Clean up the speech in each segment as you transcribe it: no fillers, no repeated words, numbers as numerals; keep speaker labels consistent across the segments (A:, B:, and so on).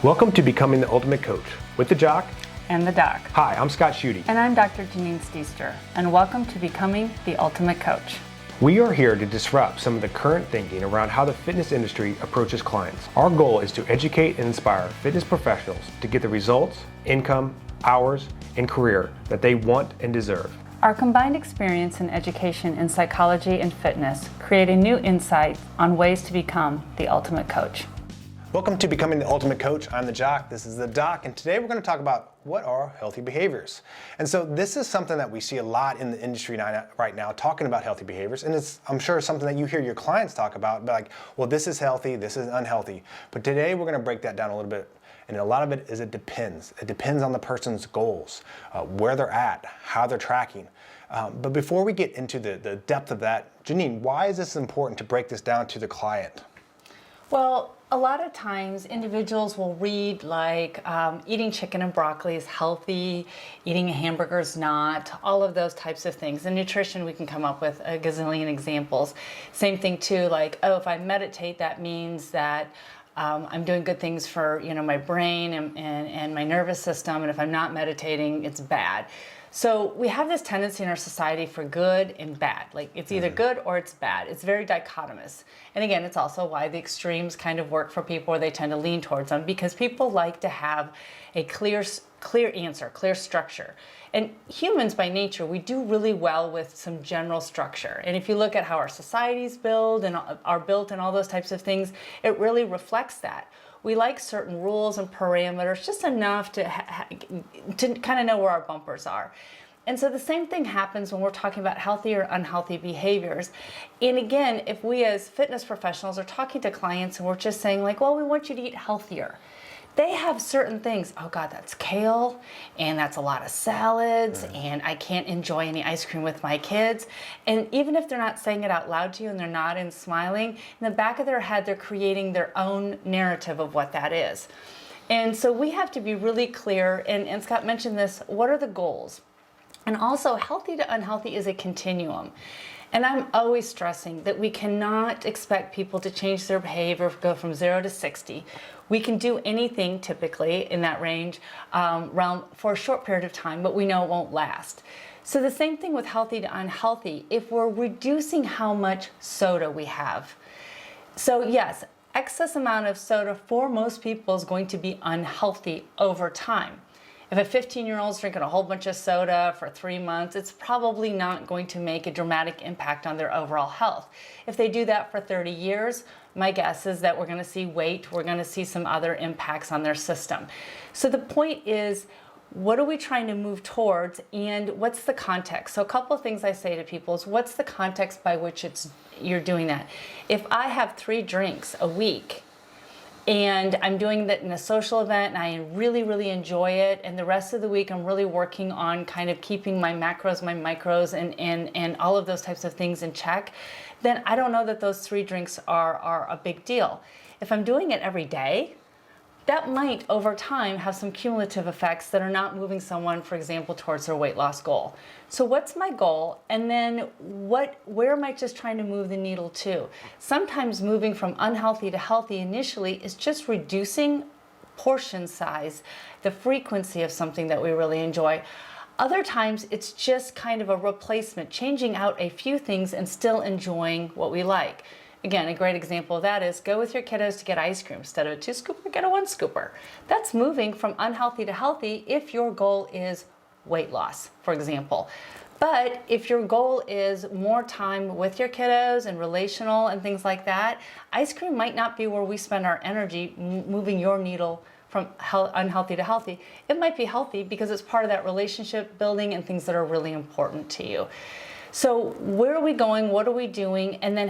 A: Welcome to Becoming the Ultimate Coach with the Jock
B: and the Doc.
A: Hi, I'm Scott Schutte.
B: And I'm Dr. Janine Steester, and welcome to Becoming the Ultimate Coach.
A: We are here to disrupt some of the current thinking around how the fitness industry approaches clients. Our goal is to educate and inspire fitness professionals to get the results, income, hours, and career that they want and deserve.
B: Our combined experience and education in psychology and fitness create a new insight on ways to become the ultimate coach.
A: Welcome to Becoming the Ultimate Coach. I'm the Jock, this is the Doc, and today we're going to talk about what are healthy behaviors. And so this is something that we see a lot in the industry right now, talking about healthy behaviors, and it's, I'm sure, something that you hear your clients talk about, like, well, this is healthy, this is unhealthy. But today we're going to break that down a little bit, and a lot of it is it depends. It depends on the person's goals, where they're at, how they're tracking. But before we get into the depth of that, Janine, why is this important to break this down to the client?
B: Well, a lot of times individuals will read like eating chicken and broccoli is healthy, eating a hamburger is not, all of those types of things. In nutrition, we can come up with a gazillion examples. Same thing too, like, oh, if I meditate, that means that I'm doing good things for my brain and my nervous system, and if I'm not meditating, it's bad. So we have this tendency in our society for good and bad. Like, it's either good or it's bad. It's very dichotomous. And again, it's also why the extremes kind of work for people, or they tend to lean towards them, because people like to have a clear answer, clear structure. And humans by nature, we do really well with some general structure. And if you look at how our societies build and are built and all those types of things, it really reflects that. We like certain rules and parameters, just enough to kind of know where our bumpers are. And so the same thing happens when we're talking about healthy or unhealthy behaviors. And again, if we as fitness professionals are talking to clients and we're just saying like, well, we want you to eat healthier. They have certain things, oh God, that's kale, and that's a lot of salads, and I can't enjoy any ice cream with my kids. And even if they're not saying it out loud to you and they're nodding, smiling, in the back of their head, they're creating their own narrative of what that is. And so we have to be really clear, and Scott mentioned this, what are the goals? And also, healthy to unhealthy is a continuum. And I'm always stressing that we cannot expect people to change their behavior, go from 0 to 60. We can do anything typically in that range for a short period of time, but we know it won't last. So the same thing with healthy to unhealthy. If we're reducing how much soda we have. So yes, excess amount of soda for most people is going to be unhealthy over time. If a 15-year-old is drinking a whole bunch of soda for 3 months, it's probably not going to make a dramatic impact on their overall health. If they do that for 30 years, my guess is that we're going to see weight, we're going to see some other impacts on their system. So the point is, what are we trying to move towards, and what's the context? So a couple of things I say to people is, what's the context by which you're doing that? If I have 3 drinks a week, and I'm doing that in a social event and I really, really enjoy it, and the rest of the week I'm really working on kind of keeping my macros, my micros, and all of those types of things in check, then I don't know that those 3 drinks are a big deal. If I'm doing it every day, that might over time have some cumulative effects that are not moving someone, for example, towards their weight loss goal. So what's my goal? And then where am I just trying to move the needle to? Sometimes moving from unhealthy to healthy initially is just reducing portion size, the frequency of something that we really enjoy. Other times it's just kind of a replacement, changing out a few things and still enjoying what we like. Again, a great example of that is go with your kiddos to get ice cream. Instead of a 2-scooper, get a 1-scooper. That's moving from unhealthy to healthy if your goal is weight loss, for example. But if your goal is more time with your kiddos and relational and things like that, ice cream might not be where we spend our energy moving your needle from unhealthy to healthy. It might be healthy because it's part of that relationship building and things that are really important to you. So where are we going? What are we doing? And then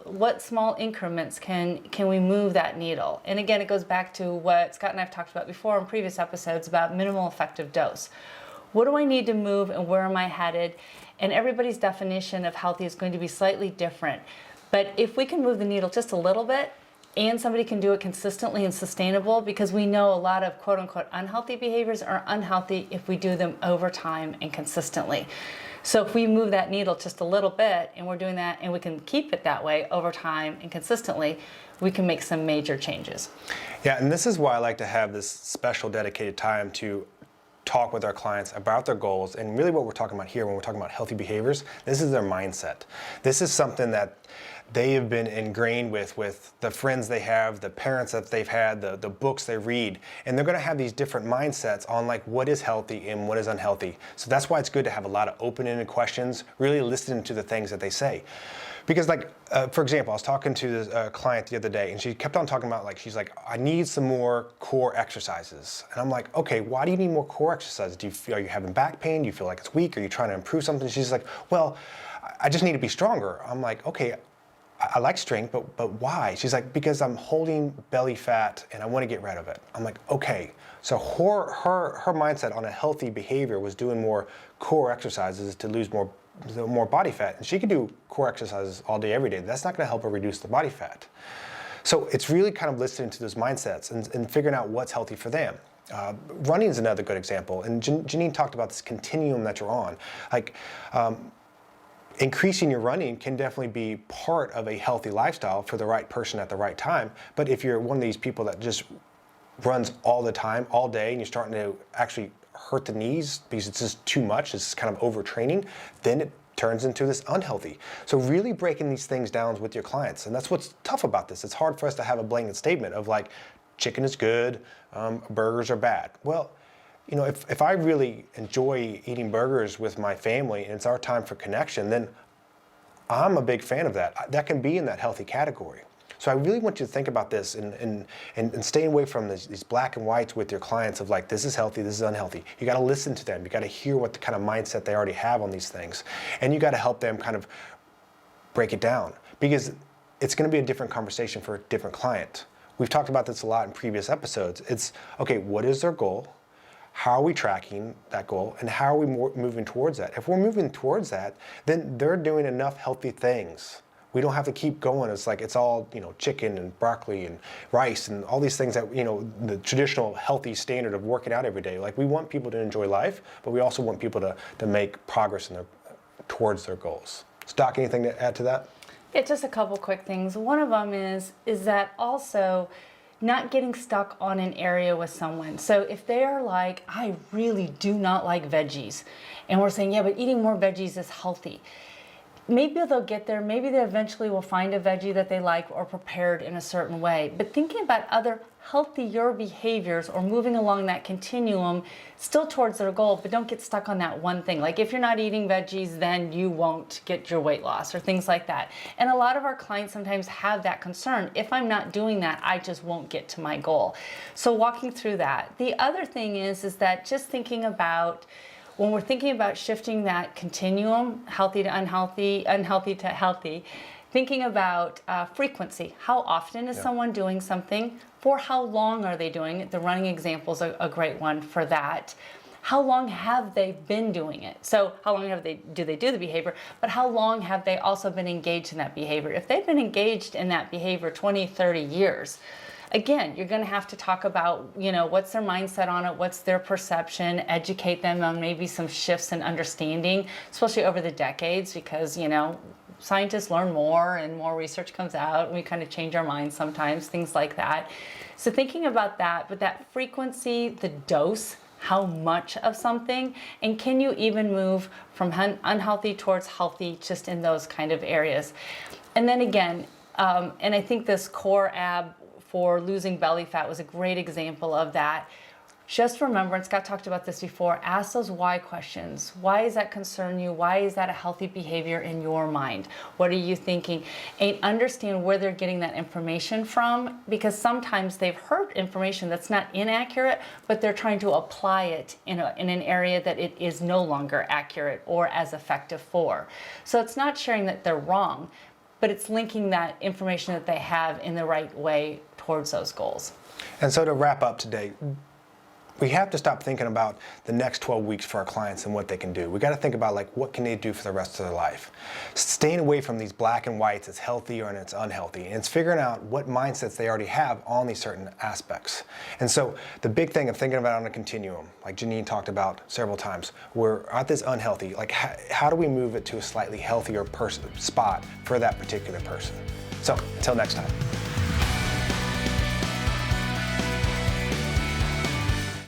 B: what small increments can we move that needle? And again, it goes back to what Scott and I have talked about before in previous episodes about minimal effective dose. What do I need to move and where am I headed? And everybody's definition of healthy is going to be slightly different. But if we can move the needle just a little bit, and somebody can do it consistently and sustainable, because we know a lot of quote unquote unhealthy behaviors are unhealthy if we do them over time and consistently. So if we move that needle just a little bit, and we're doing that, and we can keep it that way over time and consistently, we can make some major changes.
A: Yeah, and this is why I like to have this special dedicated time to talk with our clients about their goals. And really what we're talking about here when we're talking about healthy behaviors, this is their mindset. This is something that they have been ingrained with the friends they have, the parents that they've had, the books they read, and they're gonna have these different mindsets on like what is healthy and what is unhealthy. So that's why it's good to have a lot of open-ended questions, really listen to the things that they say. Because like, for example, I was talking to this client the other day and she kept on talking about like, she's like, I need some more core exercises. And I'm like, okay, why do you need more core exercises? Are you having back pain? Do you feel like it's weak? Are you trying to improve something? She's like, well, I just need to be stronger. I'm like, okay, I like strength, but why? She's like, because I'm holding belly fat and I want to get rid of it. I'm like, okay. So her mindset on a healthy behavior was doing more core exercises to lose more body fat. And she could do core exercises all day, every day. That's not going to help her reduce the body fat. So it's really kind of listening to those mindsets and figuring out what's healthy for them. Running is another good example. And Janine talked about this continuum that you're on. Like, increasing your running can definitely be part of a healthy lifestyle for the right person at the right time. But if you're one of these people that just runs all the time, all day, and you're starting to actually hurt the knees because it's just too much, it's kind of overtraining, then it turns into this unhealthy. So really breaking these things down with your clients. And that's what's tough about this. It's hard for us to have a blanket statement of like, chicken is good, burgers are bad. Well, you know, if I really enjoy eating burgers with my family and it's our time for connection, then I'm a big fan of that. That can be in that healthy category. So I really want you to think about this and stay away from these black and whites with your clients of like, this is healthy, this is unhealthy. You got to listen to them. You got to hear what the kind of mindset they already have on these things. And you got to help them kind of break it down because it's going to be a different conversation for a different client. We've talked about this a lot in previous episodes. It's, okay, what is their goal? How are we tracking that goal? And how are we moving towards that? If we're moving towards that, then they're doing enough healthy things. We don't have to keep going. It's like it's all, you know, chicken and broccoli and rice and all these things that, you know, the traditional healthy standard of working out every day. Like we want people to enjoy life, but we also want people to make progress towards their goals. So Doc, anything to add to that?
B: Yeah, just a couple quick things. One of them is that also not getting stuck on an area with someone. So if they are like, I really do not like veggies, and we're saying, yeah, but eating more veggies is healthy. Maybe they'll get there. Maybe they eventually will find a veggie that they like or prepared in a certain way. But thinking about other healthier behaviors or moving along that continuum still towards their goal, but don't get stuck on that one thing. Like if you're not eating veggies, then you won't get your weight loss or things like that. And a lot of our clients sometimes have that concern. If I'm not doing that, I just won't get to my goal. So walking through that. The other thing is that just thinking about when we're thinking about shifting that continuum, healthy to unhealthy, unhealthy to healthy, thinking about frequency. How often is someone doing something? For how long are they doing it? The running example is a great one for that. How long have they been doing it? So how long do they do the behavior, but how long have they also been engaged in that behavior? If they've been engaged in that behavior 20, 30 years, again, you're going to have to talk about, you know, what's their mindset on it, what's their perception, educate them on maybe some shifts in understanding, especially over the decades, because, you know, scientists learn more and more research comes out and we kind of change our minds sometimes, things like that. So thinking about that, but that frequency, the dose, how much of something, and can you even move from unhealthy towards healthy just in those kind of areas. And then again, and I think this core ab for losing belly fat was a great example of that. Just remember, and Scott talked about this before, ask those why questions. Why does that concern you? Why is that a healthy behavior in your mind? What are you thinking? And understand where they're getting that information from, because sometimes they've heard information that's not inaccurate, but they're trying to apply it in an area that it is no longer accurate or as effective for. So it's not sharing that they're wrong, but it's linking that information that they have in the right way towards those goals.
A: And so to wrap up today, we have to stop thinking about the next 12 weeks for our clients and what they can do. We got to think about like what can they do for the rest of their life. Staying away from these black and whites, it's healthy or it's unhealthy. And it's figuring out what mindsets they already have on these certain aspects. And so the big thing of thinking about it on a continuum, like Janine talked about several times, we're at this unhealthy, like how do we move it to a slightly healthier spot for that particular person? So until next time.